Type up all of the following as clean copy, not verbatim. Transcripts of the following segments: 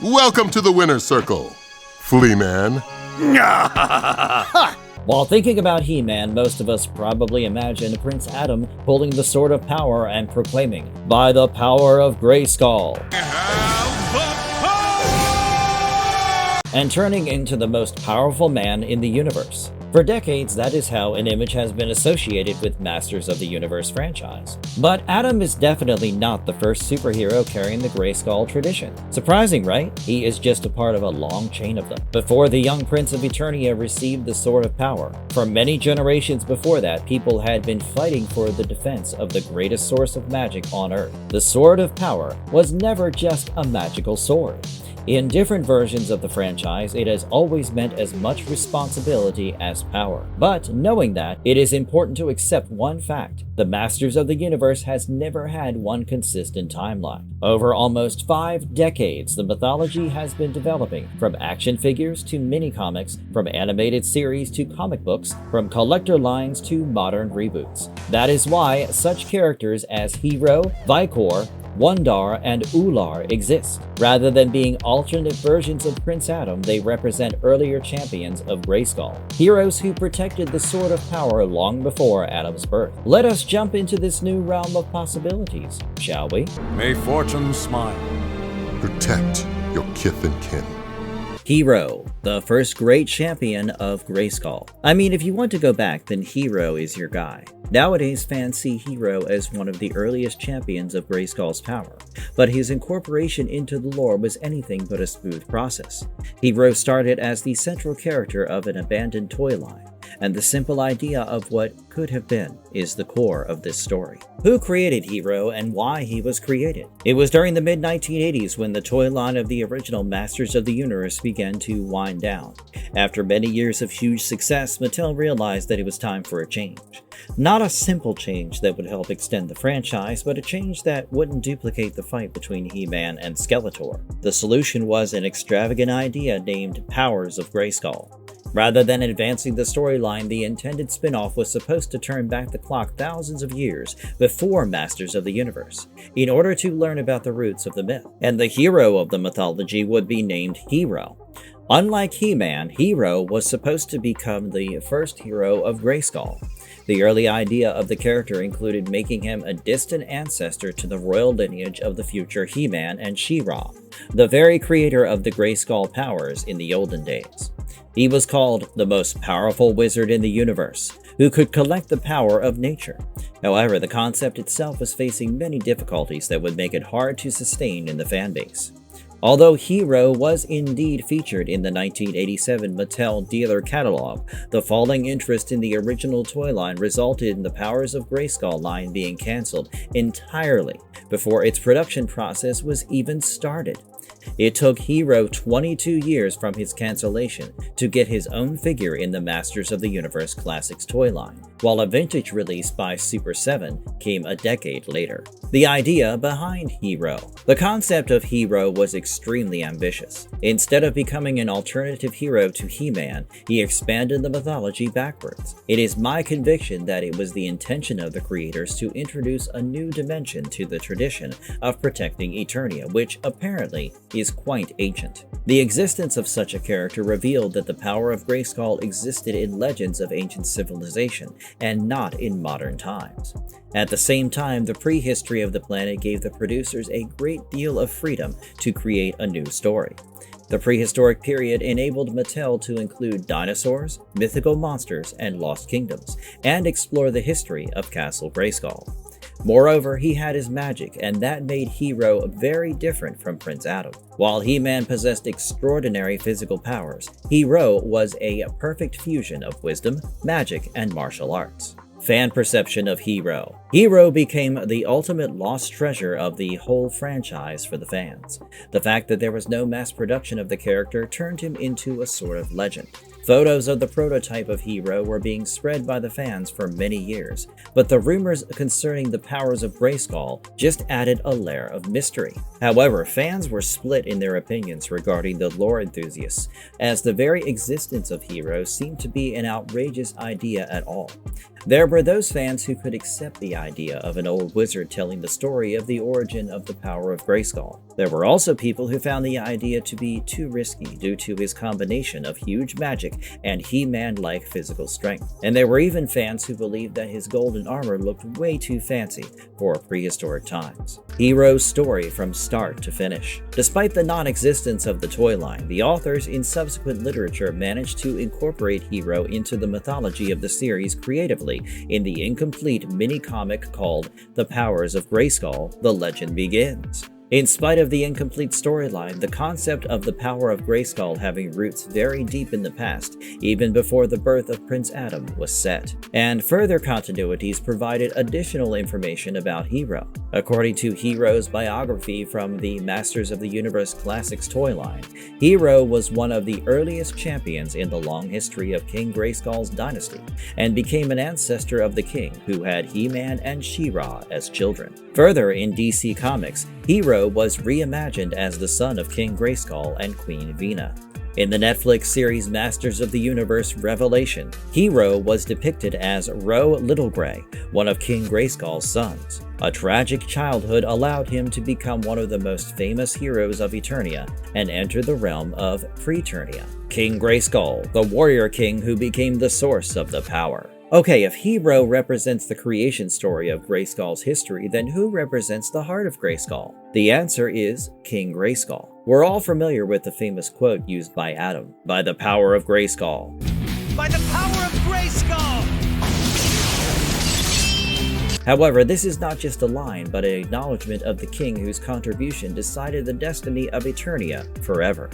Welcome to the winner's circle, Flea Man. While thinking about He-Man, most of us probably imagine Prince Adam pulling the Sword of Power and proclaiming, "By the power of Grayskull," and turning into the most powerful man in the universe. For decades, that is how an image has been associated with Masters of the Universe franchise. But Adam is definitely not the first superhero carrying the Grayskull tradition. Surprising, right? He is just a part of a long chain of them. Before the young Prince of Eternia received the Sword of Power, for many generations before that, people had been fighting for the defense of the greatest source of magic on Earth. The Sword of Power was never just a magical sword. In different versions of the franchise, it has always meant as much responsibility as power. But knowing that, it is important to accept one fact. The Masters of the Universe has never had one consistent timeline. Over almost 5 decades, the mythology has been developing, from action figures to mini-comics, from animated series to comic books, from collector lines to modern reboots. That is why such characters as Hero, Vikor, Wun-Dar, and Oo-Larr exist. Rather than being alternate versions of Prince Adam, they represent earlier champions of Grayskull, heroes who protected the Sword of Power long before Adam's birth. Let us jump into this new realm of possibilities, shall we? May fortune smile. Protect your kith and kin. Hero, the first great champion of Grayskull. I mean, if you want to go back, then Hero is your guy. Nowadays, fans see Hero as one of the earliest champions of Grayskull's power, but his incorporation into the lore was anything but a smooth process. Hero started as the central character of an abandoned toy line, and the simple idea of what could have been is the core of this story. Who created Hero and why he was created? It was during the mid-1980s when the toy line of the original Masters of the Universe began to wind down. After many years of huge success, Mattel realized that it was time for a change. Not a simple change that would help extend the franchise, but a change that wouldn't duplicate the fight between He-Man and Skeletor. The solution was an extravagant idea named Powers of Grayskull. Rather than advancing the storyline, the intended spin-off was supposed to turn back the clock thousands of years before Masters of the Universe, in order to learn about the roots of the myth. And the hero of the mythology would be named Hero. Unlike He-Man, Hero was supposed to become the first hero of Grayskull. The early idea of the character included making him a distant ancestor to the royal lineage of the future He-Man and She-Ra, the very creator of the Grayskull powers in the olden days. He was called the most powerful wizard in the universe, who could collect the power of nature. However, the concept itself was facing many difficulties that would make it hard to sustain in the fanbase. Although Hero was indeed featured in the 1987 Mattel dealer catalog, the falling interest in the original toy line resulted in the Powers of Grayskull line being cancelled entirely before its production process was even started. It took Hero 22 years from his cancellation to get his own figure in the Masters of the Universe Classics toy line, while a vintage release by Super 7 came a decade later. The idea behind Hero. The concept of Hero was extremely ambitious. Instead of becoming an alternative hero to He-Man, he expanded the mythology backwards. It is my conviction that it was the intention of the creators to introduce a new dimension to the tradition of protecting Eternia, which apparently is quite ancient. The existence of such a character revealed that the power of Grayskull existed in legends of ancient civilization, and not in modern times. At the same time, the prehistory of the planet gave the producers a great deal of freedom to create a new story. The prehistoric period enabled Mattel to include dinosaurs, mythical monsters, and lost kingdoms, and explore the history of Castle Grayskull. Moreover, he had his magic, and that made Hero very different from Prince Adam. While He-Man possessed extraordinary physical powers, Hero was a perfect fusion of wisdom, magic, and martial arts. Fan perception of Hero. Hero became the ultimate lost treasure of the whole franchise for the fans. The fact that there was no mass production of the character turned him into a sort of legend. Photos of the prototype of Hero were being spread by the fans for many years, but the rumors concerning the powers of Grayskull just added a layer of mystery. However, fans were split in their opinions regarding the lore enthusiasts, as the very existence of Hero seemed to be an outrageous idea at all. There were those fans who could accept the idea of an old wizard telling the story of the origin of the power of Grayskull. There were also people who found the idea to be too risky due to his combination of huge magic and He-Man-like physical strength. And there were even fans who believed that his golden armor looked way too fancy for prehistoric times. Hero's story from start to finish. Despite the non-existence of the toy line, the authors in subsequent literature managed to incorporate Hero into the mythology of the series creatively in the incomplete mini-comic called The Powers of Grayskull: The Legend Begins. In spite of the incomplete storyline, the concept of the power of Grayskull having roots very deep in the past, even before the birth of Prince Adam, was set. And further continuities provided additional information about Hero. According to Hero's biography from the Masters of the Universe Classics toy line, Hero was one of the earliest champions in the long history of King Grayskull's dynasty, and became an ancestor of the king who had He-Man and She-Ra as children. Further, in DC Comics, Hero was reimagined as the son of King Grayskull and Queen Vina. In the Netflix series Masters of the Universe Revelation, Hero was depicted as Ro Littlegrey, one of King Grayskull's sons. A tragic childhood allowed him to become one of the most famous heroes of Eternia and enter the realm of Preternia. King Grayskull, the warrior king who became the source of the power. Okay, if Hero represents the creation story of Grayskull's history, then who represents the heart of Grayskull? The answer is King Grayskull. We're all familiar with the famous quote used by Adam, "By the power of Grayskull." By the power of Grayskull! However, this is not just a line, but an acknowledgement of the king whose contribution decided the destiny of Eternia forever.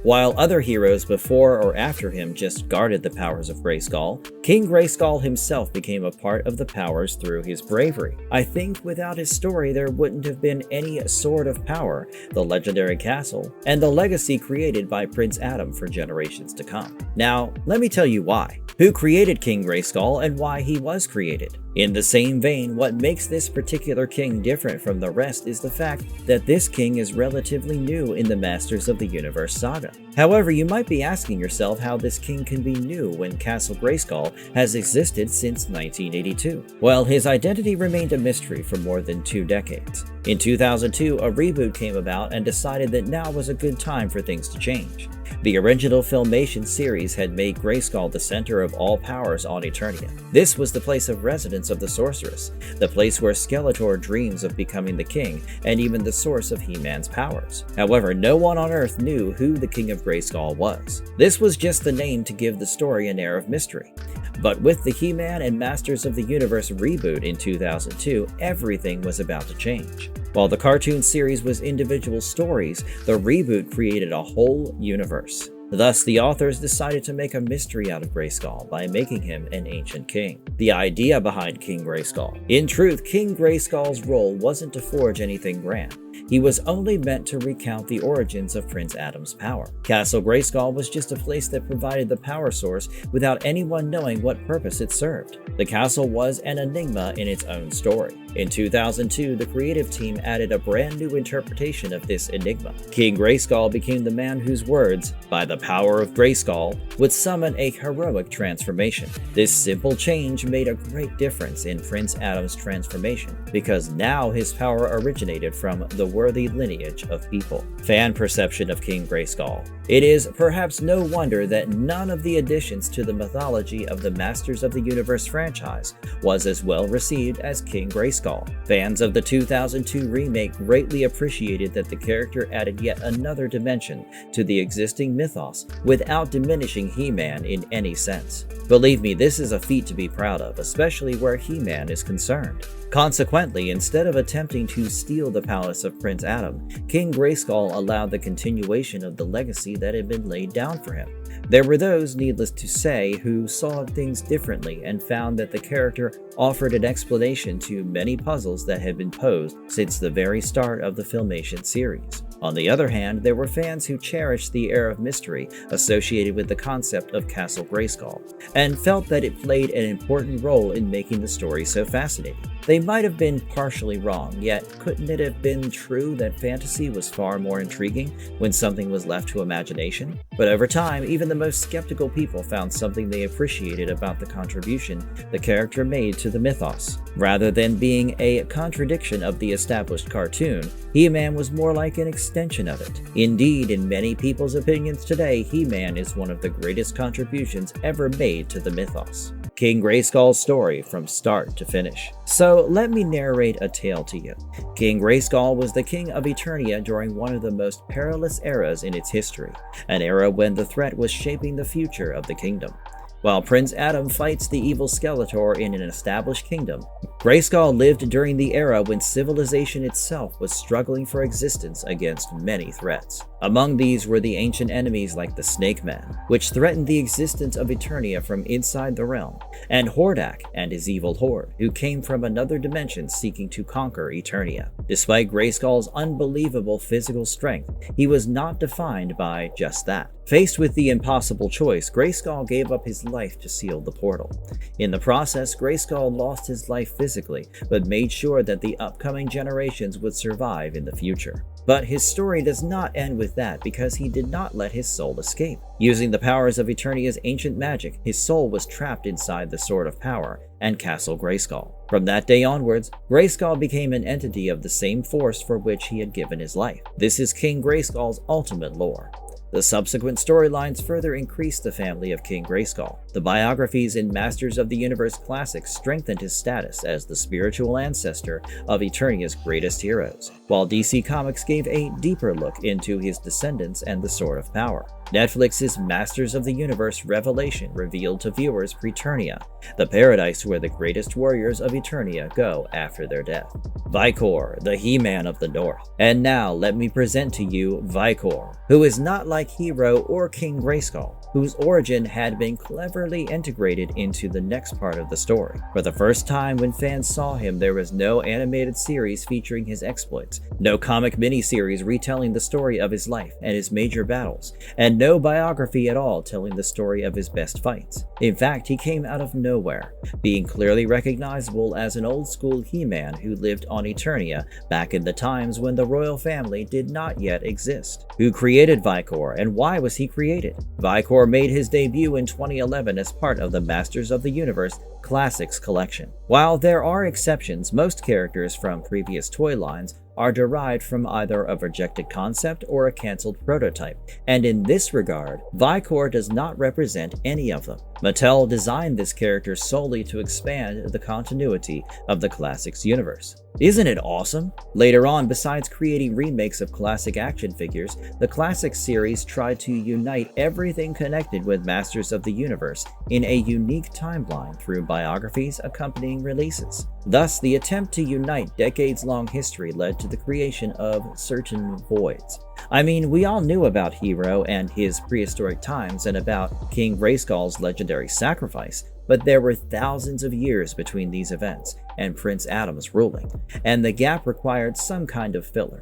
While other heroes before or after him just guarded the powers of Grayskull, King Grayskull himself became a part of the powers through his bravery. I think without his story there wouldn't have been any Sword of Power, the legendary castle, and the legacy created by Prince Adam for generations to come. Now, let me tell you why. Who created King Grayskull and why he was created? In the same vein, what makes this particular king different from the rest is the fact that this king is relatively new in the Masters of the Universe saga. However, you might be asking yourself how this king can be new when Castle Grayskull has existed since 1982. Well, his identity remained a mystery for more than 2 decades. In 2002, a reboot came about and decided that now was a good time for things to change. The original Filmation series had made Grayskull the center of all powers on Eternia. This was the place of residence of the sorceress, the place where Skeletor dreams of becoming the king, and even the source of He-Man's powers. However, no one on Earth knew who the King of Grayskull was. This was just the name to give the story an air of mystery. But with the He-Man and Masters of the Universe reboot in 2002, everything was about to change. While the cartoon series was individual stories, the reboot created a whole universe. Thus, the authors decided to make a mystery out of Grayskull by making him an ancient king. The idea behind King Grayskull. In truth, King Grayskull's role wasn't to forge anything grand. He was only meant to recount the origins of Prince Adam's power. Castle Grayskull was just a place that provided the power source without anyone knowing what purpose it served. The castle was an enigma in its own story. In 2002, the creative team added a brand new interpretation of this enigma. King Grayskull became the man whose words, "By the power of Grayskull," would summon a heroic transformation. This simple change made a great difference in Prince Adam's transformation, because now his power originated from the worthy lineage of people. Fan perception of King Grayskull. It is perhaps no wonder that none of the additions to the mythology of the Masters of the Universe franchise was as well received as King Grayskull. Fans of the 2002 remake greatly appreciated that the character added yet another dimension to the existing mythos without diminishing He-Man in any sense. Believe me, this is a feat to be proud of, especially where He-Man is concerned. Consequently, instead of attempting to steal the palace of Prince Adam, King Grayskull allowed the continuation of the legacy that had been laid down for him. There were those, needless to say, who saw things differently and found that the character offered an explanation to many puzzles that had been posed since the very start of the Filmation series. On the other hand, there were fans who cherished the air of mystery associated with the concept of Castle Grayskull, and felt that it played an important role in making the story so fascinating. They might have been partially wrong, yet couldn't it have been true that fantasy was far more intriguing when something was left to imagination? But over time, even even the most skeptical people found something they appreciated about the contribution the character made to the mythos. Rather than being a contradiction of the established cartoon, He-Man was more like an extension of it. Indeed, in many people's opinions today, He-Man is one of the greatest contributions ever made to the mythos. King Grayskull's story from start to finish. So let me narrate a tale to you. King Grayskull was the king of Eternia during one of the most perilous eras in its history, an era when the threat was shaping the future of the kingdom. While Prince Adam fights the evil Skeletor in an established kingdom, Grayskull lived during the era when civilization itself was struggling for existence against many threats. Among these were the ancient enemies like the Snake Man, which threatened the existence of Eternia from inside the realm, and Hordak and his evil horde, who came from another dimension seeking to conquer Eternia. Despite Grayskull's unbelievable physical strength, he was not defined by just that. Faced with the impossible choice, Grayskull gave up his life to seal the portal. In the process, Grayskull lost his life physically, but made sure that the upcoming generations would survive in the future. But his story does not end with that, because he did not let his soul escape. Using the powers of Eternia's ancient magic, his soul was trapped inside the Sword of Power and Castle Grayskull. From that day onwards, Grayskull became an entity of the same force for which he had given his life. This is King Grayskull's ultimate lore. The subsequent storylines further increased the family of King Grayskull. The biographies in Masters of the Universe classics strengthened his status as the spiritual ancestor of Eternia's greatest heroes, while DC Comics gave a deeper look into his descendants and the Sword of Power. Netflix's Masters of the Universe Revelation revealed to viewers Preternia, the paradise where the greatest warriors of Eternia go after their death. Vikor, the He-Man of the North. And now let me present to you Vikor, who is not like Hero or King Grayskull, whose origin had been cleverly integrated into the next part of the story. For the first time when fans saw him, there was no animated series featuring his exploits, no comic miniseries retelling the story of his life and his major battles, and no biography at all telling the story of his best fights. In fact, he came out of nowhere, being clearly recognizable as an old-school He-Man who lived on Eternia back in the times when the royal family did not yet exist. Who created Vikor, and why was he created? Vikor made his debut in 2011 as part of the Masters of the Universe Classics collection. While there are exceptions, most characters from previous toy lines are derived from either a rejected concept or a cancelled prototype, and in this regard, Vikor does not represent any of them. Mattel designed this character solely to expand the continuity of the Classics universe. Isn't it awesome? Later on, besides creating remakes of classic action figures, the Classics series tried to unite everything connected with Masters of the Universe in a unique timeline through biographies accompanying releases. Thus, the attempt to unite decades-long history led to the creation of certain voids. I mean, we all knew about Hero and his prehistoric times and about King Grayskull's legendary sacrifice, but there were thousands of years between these events and Prince Adam's ruling, and the gap required some kind of filler.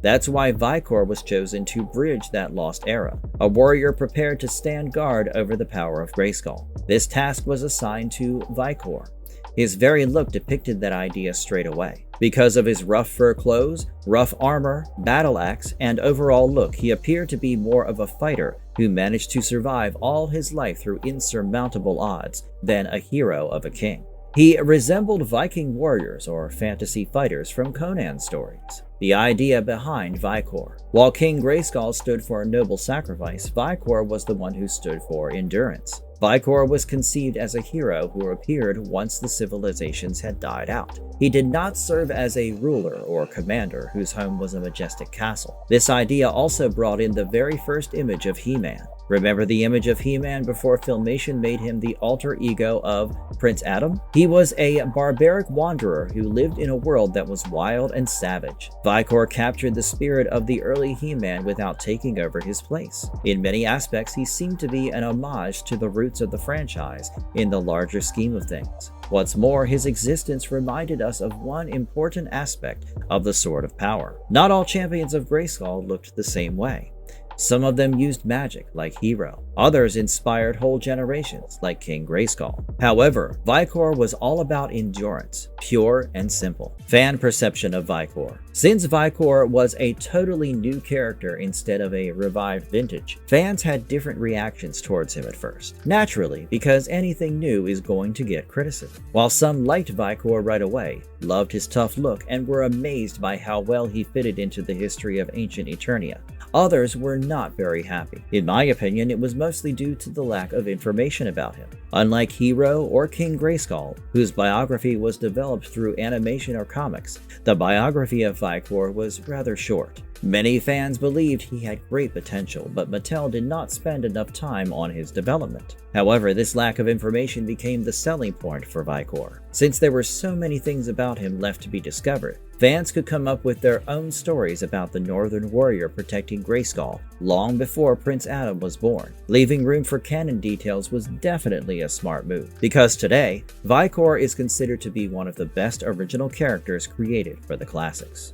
That's why Vikor was chosen to bridge that lost era, a warrior prepared to stand guard over the power of Grayskull. This task was assigned to Vikor. His very look depicted that idea straight away. Because of his rough fur clothes, rough armor, battle axe, and overall look, he appeared to be more of a fighter who managed to survive all his life through insurmountable odds than a hero of a king. He resembled Viking warriors or fantasy fighters from Conan stories. The idea behind Vikor. While King Grayskull stood for a noble sacrifice, Vikor was the one who stood for endurance. Vikor was conceived as a hero who appeared once the civilizations had died out. He did not serve as a ruler or commander whose home was a majestic castle. This idea also brought in the very first image of He-Man. Remember the image of He-Man before Filmation made him the alter ego of Prince Adam? He was a barbaric wanderer who lived in a world that was wild and savage. Vikor captured the spirit of the early He-Man without taking over his place. In many aspects, he seemed to be an homage to the roots of the franchise in the larger scheme of things. What's more, his existence reminded us of one important aspect of the Sword of Power. Not all Champions of Grayskull looked the same way. Some of them used magic, like Hero. Others inspired whole generations, like King Grayskull. However, Vikor was all about endurance, pure and simple. Fan perception of Vikor. Since Vikor was a totally new character instead of a revived vintage, fans had different reactions towards him at first. Naturally, because anything new is going to get criticism. While some liked Vikor right away, loved his tough look, and were amazed by how well he fitted into the history of ancient Eternia, others were not very happy. In my opinion, it was mostly due to the lack of information about him. Unlike Hero or King Grayskull, whose biography was developed through animation or comics, the biography of Vikor was rather short. Many fans believed he had great potential, but Mattel did not spend enough time on his development. However, this lack of information became the selling point for Vikor. Since there were so many things about him left to be discovered, fans could come up with their own stories about the Northern Warrior protecting Grayskull long before Prince Adam was born. Leaving room for canon details was definitely a smart move, because today, Vikor is considered to be one of the best original characters created for the classics.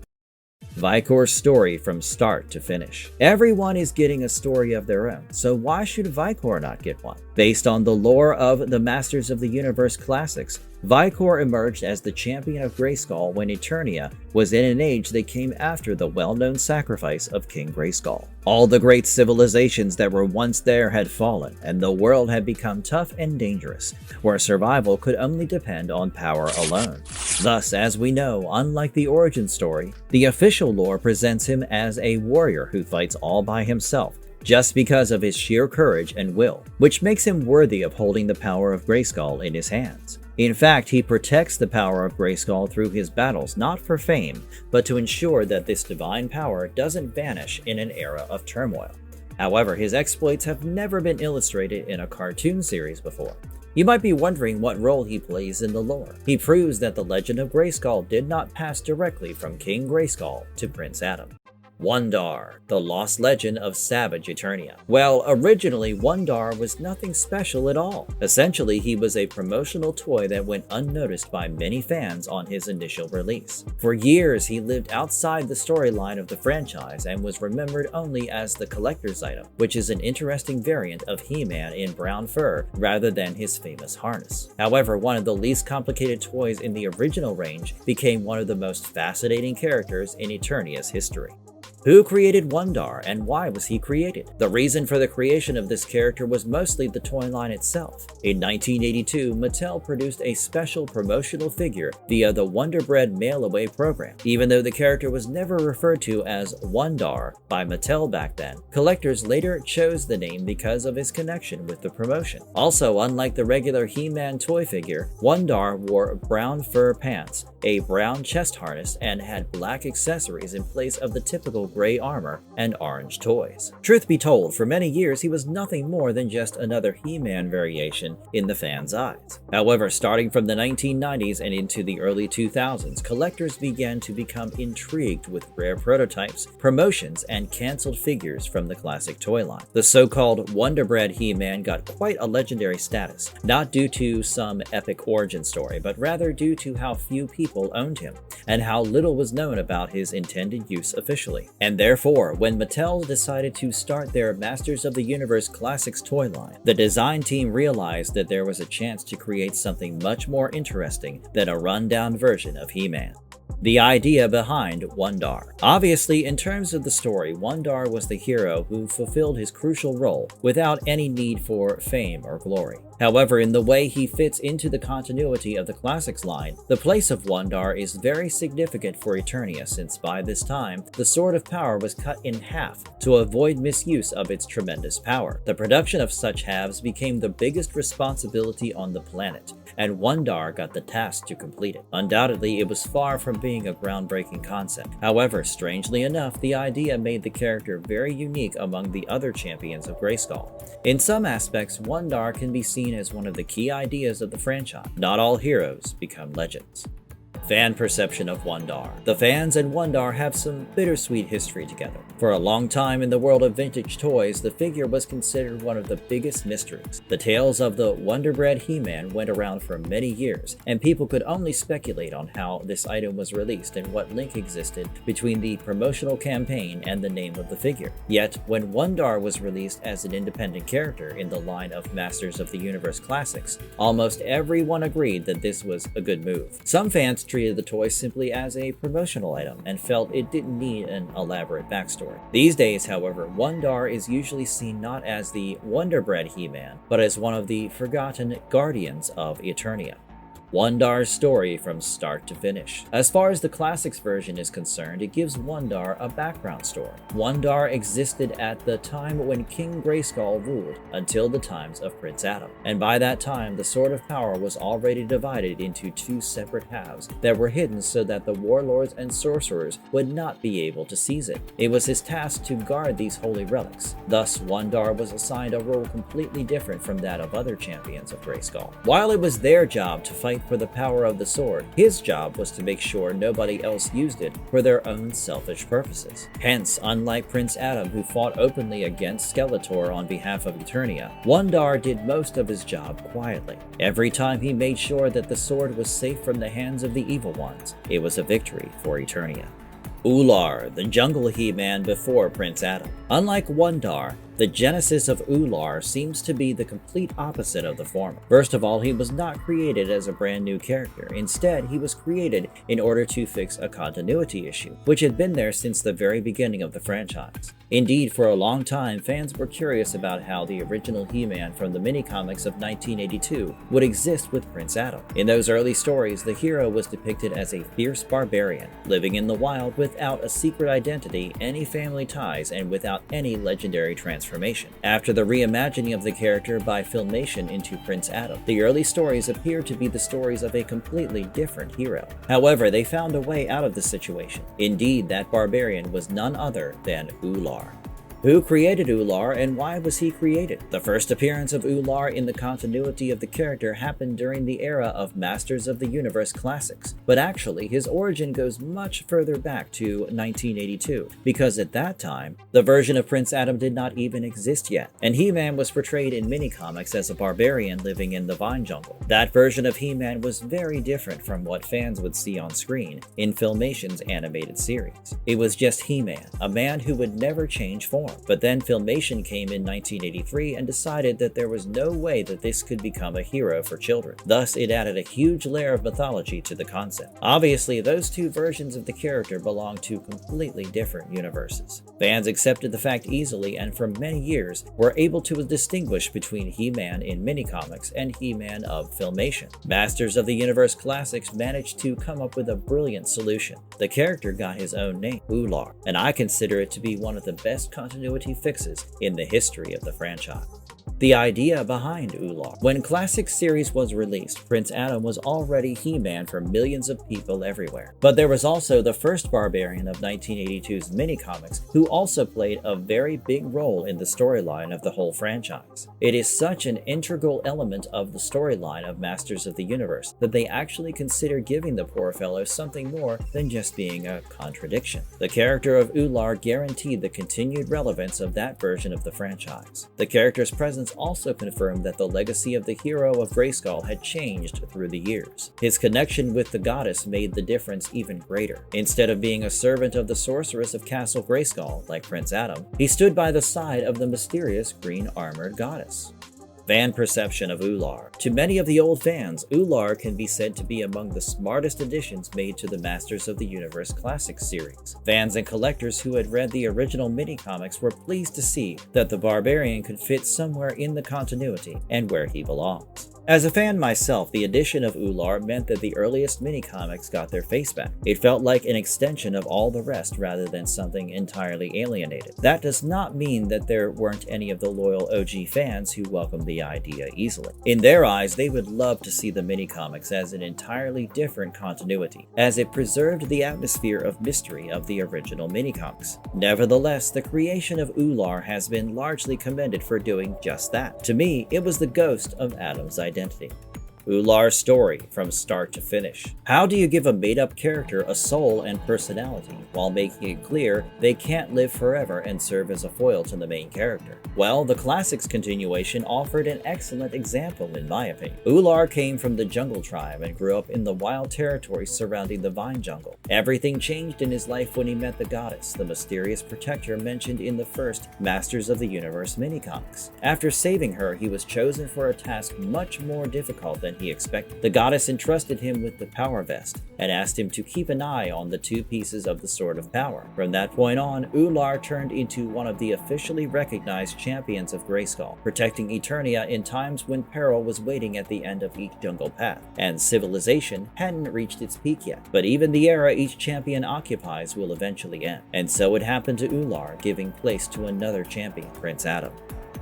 Vikor's story from start to finish. Everyone is getting a story of their own, so why should Vikor not get one? Based on the lore of the Masters of the Universe classics, Vikor emerged as the champion of Grayskull when Eternia was in an age that came after the well-known sacrifice of King Grayskull. All the great civilizations that were once there had fallen, and the world had become tough and dangerous, where survival could only depend on power alone. Thus, as we know, unlike the origin story, the official lore presents him as a warrior who fights all by himself, just because of his sheer courage and will, which makes him worthy of holding the power of Grayskull in his hands. In fact, he protects the power of Grayskull through his battles, not for fame, but to ensure that this divine power doesn't vanish in an era of turmoil. However, his exploits have never been illustrated in a cartoon series before. You might be wondering what role he plays in the lore. He proves that the legend of Grayskull did not pass directly from King Grayskull to Prince Adam. Wun-Dar, the lost legend of savage Eternia. Well, originally Wun-Dar was nothing special at all. Essentially, he was a promotional toy that went unnoticed by many fans on his initial release. For years, he lived outside the storyline of the franchise and was remembered only as the collector's item, which is an interesting variant of He-Man in brown fur rather than his famous harness. However, one of the least complicated toys in the original range became one of the most fascinating characters in Eternia's history. Who created Wun-Dar, and why was he created? The reason for the creation of this character was mostly the toy line itself. In 1982, Mattel produced a special promotional figure via the Wonder Bread mail-away program. Even though the character was never referred to as Wun-Dar by Mattel back then, collectors later chose the name because of his connection with the promotion. Also, unlike the regular He-Man toy figure, Wun-Dar wore brown fur pants, a brown chest harness, and had black accessories in place of the typical gray armor and orange toys. Truth be told, for many years he was nothing more than just another He-Man variation in the fans' eyes. However, starting from the 1990s and into the early 2000s, collectors began to become intrigued with rare prototypes, promotions, and canceled figures from the classic toy line. The so-called Wonder Bread He-Man got quite a legendary status, not due to some epic origin story, but rather due to how few people owned him, and how little was known about his intended use officially. And therefore, when Mattel decided to start their Masters of the Universe Classics toy line, the design team realized that there was a chance to create something much more interesting than a rundown version of He-Man. The idea behind Wun-Dar. Obviously, in terms of the story, Wun-Dar was the hero who fulfilled his crucial role without any need for fame or glory. However, in the way he fits into the continuity of the Classics line, the place of Wun-Dar is very significant for Eternia, since by this time, the Sword of Power was cut in half to avoid misuse of its tremendous power. The production of such halves became the biggest responsibility on the planet, and Wun-Dar got the task to complete it. Undoubtedly, it was far from being a groundbreaking concept. However, strangely enough, the idea made the character very unique among the other champions of Grayskull. In some aspects, Wun-Dar can be seen as one of the key ideas of the franchise. Not all heroes become legends. Fan perception of Wun-Dar. The fans and Wun-Dar have some bittersweet history together. For a long time in the world of vintage toys, the figure was considered one of the biggest mysteries. The tales of the Wonder-bred He-Man went around for many years, and people could only speculate on how this item was released and what link existed between the promotional campaign and the name of the figure. Yet, when Wun-Dar was released as an independent character in the line of Masters of the Universe Classics, almost everyone agreed that this was a good move. Some fans treated the toy simply as a promotional item and felt it didn't need an elaborate backstory. These days, however, Wun-Dar is usually seen not as the Wonder-bred He-Man, but as one of the forgotten guardians of Eternia. Wun-Dar's story from start to finish. As far as the Classics version is concerned, it gives Wun-Dar a background story. Wun-Dar existed at the time when King Grayskull ruled, until the times of Prince Adam. And by that time, the Sword of Power was already divided into two separate halves that were hidden so that the warlords and sorcerers would not be able to seize it. It was his task to guard these holy relics. Thus, Wun-Dar was assigned a role completely different from that of other champions of Grayskull. While it was their job to fight for the power of the sword, his job was to make sure nobody else used it for their own selfish purposes. Hence, unlike Prince Adam, who fought openly against Skeletor on behalf of Eternia, Wun-Dar did most of his job quietly. Every time he made sure that the sword was safe from the hands of the evil ones, it was a victory for Eternia. Oo-Larr, the jungle He-Man before Prince Adam. Unlike Wun-Dar, the genesis of Oo-Larr seems to be the complete opposite of the former. First of all, he was not created as a brand new character. Instead, he was created in order to fix a continuity issue, which had been there since the very beginning of the franchise. Indeed, for a long time, fans were curious about how the original He-Man from the mini-comics of 1982 would exist with Prince Adam. In those early stories, the hero was depicted as a fierce barbarian, living in the wild without a secret identity, any family ties, and without any legendary transformation. After the reimagining of the character by Filmation into Prince Adam, the early stories appeared to be the stories of a completely different hero. However, they found a way out of the situation. Indeed, that barbarian was none other than Oo-Larr. Who created Oo-Larr and why was he created? The first appearance of Oo-Larr in the continuity of the character happened during the era of Masters of the Universe Classics, but actually his origin goes much further back to 1982, because at that time, the version of Prince Adam did not even exist yet, and He-Man was portrayed in mini-comics as a barbarian living in the Vine Jungle. That version of He-Man was very different from what fans would see on screen in Filmation's animated series. It was just He-Man, a man who would never change form. But then Filmation came in 1983 and decided that there was no way that this could become a hero for children. Thus, it added a huge layer of mythology to the concept. Obviously, those two versions of the character belong to completely different universes. Fans accepted the fact easily and for many years were able to distinguish between He-Man in mini-comics and He-Man of Filmation. Masters of the Universe Classics managed to come up with a brilliant solution. The character got his own name, Oo-Larr, and I consider it to be one of the best continuity fixes in the history of the franchise. The idea behind Oo-Larr. When Classic Series was released, Prince Adam was already He-Man for millions of people everywhere. But there was also the first barbarian of 1982's mini-comics, who also played a very big role in the storyline of the whole franchise. It is such an integral element of the storyline of Masters of the Universe that they actually consider giving the poor fellow something more than just being a contradiction. The character of Oo-Larr guaranteed the continued relevance of that version of the franchise. The character's presence also confirmed that the legacy of the hero of Grayskull had changed through the years. His connection with the goddess made the difference even greater. Instead of being a servant of the sorceress of Castle Grayskull, like Prince Adam, he stood by the side of the mysterious green-armored goddess. Fan perception of Oo-Larr. To many of the old fans, Oo-Larr can be said to be among the smartest additions made to the Masters of the Universe Classics series. Fans and collectors who had read the original mini-comics were pleased to see that the barbarian could fit somewhere in the continuity and where he belongs. As a fan myself, the addition of Oo-Larr meant that the earliest mini-comics got their face back. It felt like an extension of all the rest rather than something entirely alienated. That does not mean that there weren't any of the loyal OG fans who welcomed the idea easily. In their eyes, they would love to see the mini-comics as an entirely different continuity, as it preserved the atmosphere of mystery of the original mini-comics. Nevertheless, the creation of Oo-Larr has been largely commended for doing just that. To me, it was the ghost of Adam's identity. Oolar's story from start to finish. How do you give a made-up character a soul and personality while making it clear they can't live forever and serve as a foil to the main character? Well, the Classics continuation offered an excellent example in my opinion. Oolar came from the jungle tribe and grew up in the wild territory surrounding the vine jungle. Everything changed in his life when he met the goddess, the mysterious protector mentioned in the first Masters of the Universe minicomics. After saving her, he was chosen for a task much more difficult than he expected. The goddess entrusted him with the power vest and asked him to keep an eye on the two pieces of the Sword of Power. From that point on, Oo-Larr turned into one of the officially recognized champions of Grayskull, protecting Eternia in times when peril was waiting at the end of each jungle path, and civilization hadn't reached its peak yet. But even the era each champion occupies will eventually end. And so it happened to Oolar, giving place to another champion, Prince Adam.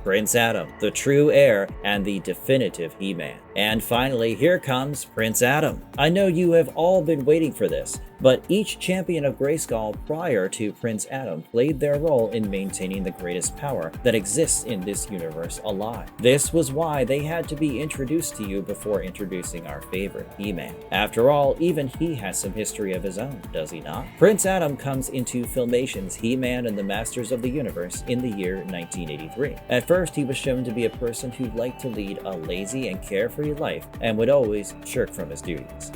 Prince Adam, the true heir and the definitive He-Man. And finally, here comes Prince Adam. I know you have all been waiting for this, but each champion of Grayskull prior to Prince Adam played their role in maintaining the greatest power that exists in this universe alive. This was why they had to be introduced to you before introducing our favorite, He-Man. After all, even he has some history of his own, does he not? Prince Adam comes into Filmation's He-Man and the Masters of the Universe in the year 1983. At first, he was shown to be a person who liked to lead a lazy and carefree life and would always shirk from his duties.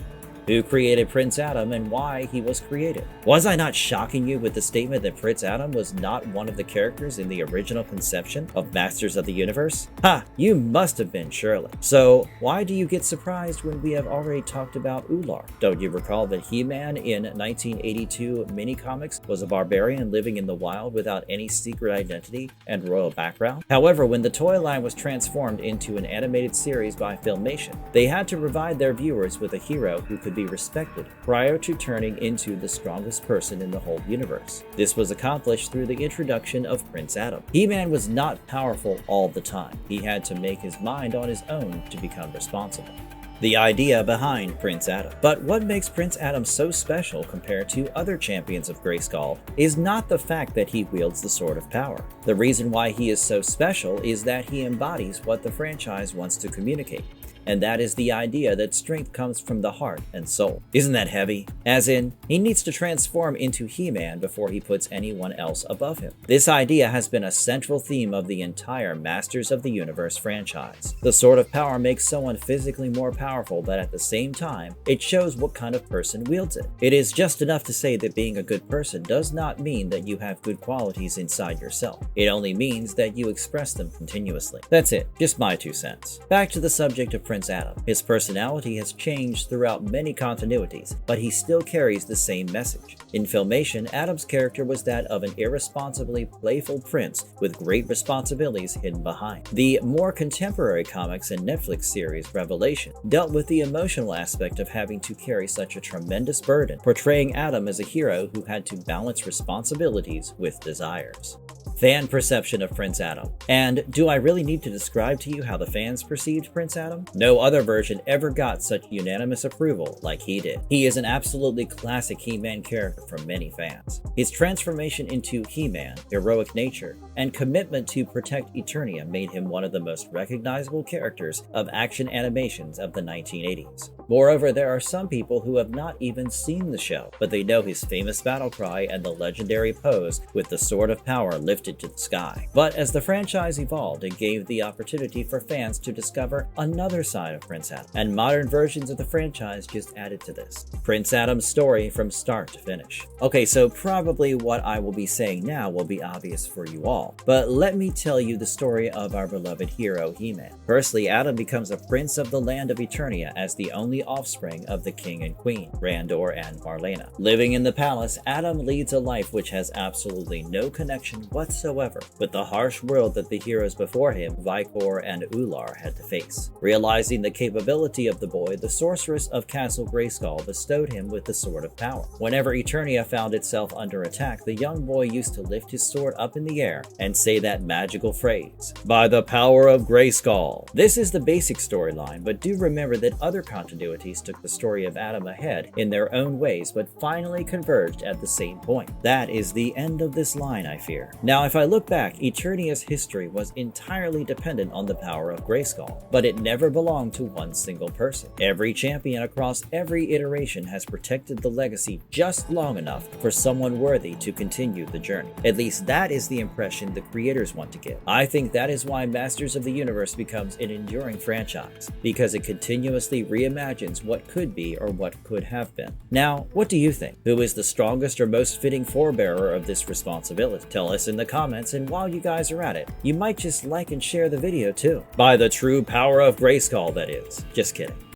Who created Prince Adam and why he was created? Was I not shocking you with the statement that Prince Adam was not one of the characters in the original conception of Masters of the Universe? Ha! You must have been, surely. So why do you get surprised when we have already talked about Oolar? Don't you recall that He-Man in 1982 minicomics was a barbarian living in the wild without any secret identity and royal background? However, when the toy line was transformed into an animated series by Filmation, they had to provide their viewers with a hero who could be respected prior to turning into the strongest person in the whole universe. This was accomplished through the introduction of Prince Adam. He-Man was not powerful all the time. He had to make his mind on his own to become responsible. The idea behind Prince Adam. But what makes Prince Adam so special compared to other champions of Grayskull is not the fact that he wields the Sword of Power. The reason why he is so special is that he embodies what the franchise wants to communicate. And that is the idea that strength comes from the heart and soul. Isn't that heavy? As in, he needs to transform into He-Man before he puts anyone else above him. This idea has been a central theme of the entire Masters of the Universe franchise. The Sword of Power makes someone physically more powerful, but at the same time, it shows what kind of person wields it. It is just enough to say that being a good person does not mean that you have good qualities inside yourself. It only means that you express them continuously. That's it, just my 2 cents. Back to the subject of Prince Adam. His personality has changed throughout many continuities, but he still carries the same message. In Filmation, Adam's character was that of an irresponsibly playful prince with great responsibilities hidden behind. The more contemporary comics and Netflix series Revelation dealt with the emotional aspect of having to carry such a tremendous burden, portraying Adam as a hero who had to balance responsibilities with desires. Fan perception of Prince Adam. And do I really need to describe to you how the fans perceived Prince Adam? No other version ever got such unanimous approval like he did. He is an absolutely classic He-Man character from many fans. His transformation into He-Man, heroic nature, and commitment to protect Eternia made him one of the most recognizable characters of action animations of the 1980s. Moreover, there are some people who have not even seen the show, but they know his famous battle cry and the legendary pose with the Sword of Power lifted to the sky. But as the franchise evolved, it gave the opportunity for fans to discover another side of Prince Adam, and modern versions of the franchise just added to this. Prince Adam's story from start to finish. Okay, so probably what I will be saying now will be obvious for you all, but let me tell you the story of our beloved hero, He-Man. Firstly, Adam becomes a prince of the land of Eternia as the only offspring of the king and queen, Randor and Marlena. Living in the palace, Adam leads a life which has absolutely no connection whatsoever with the harsh world that the heroes before him, Vikor and Oo-Larr, had to face. Realizing the capability of the boy, the sorceress of Castle Grayskull bestowed him with the Sword of Power. Whenever Eternia found itself under attack, the young boy used to lift his sword up in the air and say that magical phrase, "By the power of Grayskull." This is the basic storyline, but do remember that other continuities took the story of Adam ahead in their own ways, but finally converged at the same point. That is the end of this line, I fear. Now, Now, if I look back, Eternia's history was entirely dependent on the power of Grayskull, but it never belonged to one single person. Every champion across every iteration has protected the legacy just long enough for someone worthy to continue the journey. At least that is the impression the creators want to give. I think that is why Masters of the Universe becomes an enduring franchise, because it continuously reimagines what could be or what could have been. Now, what do you think? Who is the strongest or most fitting forebearer of this responsibility? Tell us in the comments, and while you guys are at it, you might just like and share the video too. By the true power of Grayskull, that is. Just kidding.